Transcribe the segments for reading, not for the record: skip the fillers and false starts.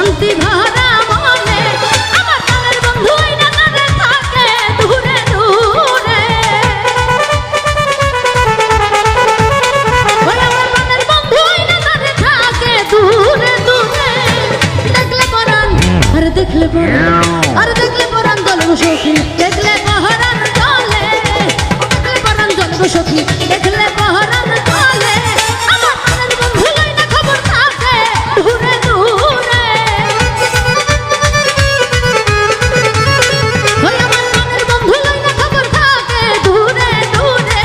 শান্তি ভরা মনে আমার প্রাণের বন্ধু আইনা কাঁদে থাকে দূরে দূরে। ওই আমার প্রাণের বন্ধু আইনা কাঁদে থাকে দূরে দূরে। দেখলে পরাণ আর দেখলে পরাণ আর দেখলে পরাণ জলে গো সখী, দেখলে পরাণ জলে, দেখলে পরাণ জলে গো সখী, দেখলে পরাণ জলে। আমার প্রাণের বন্ধু আইনা খবর থাকে দূরে দূরে। ওই আমার প্রাণের বন্ধু আইনা খবর থাকে দূরে দূরে।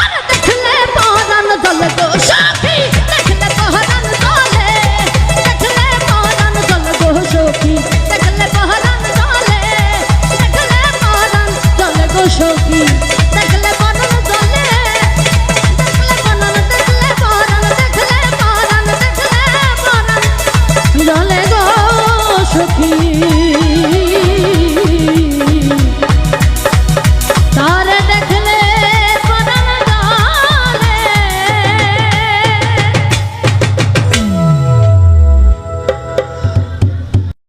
আর দেখলে পরাণ জলে গো সখী, দেখলে পরাণ জলে, দেখলে পরাণ জলে গো সখী, দেখলে পরাণ জলে, দেখলে পরাণ জলে গো সখী, দেখলে পরাণ জলে, দেখলে পরাণ, দেখলে পরাণ, দেখলে পরাণ, দেখলে পরাণ জলে গো সখী।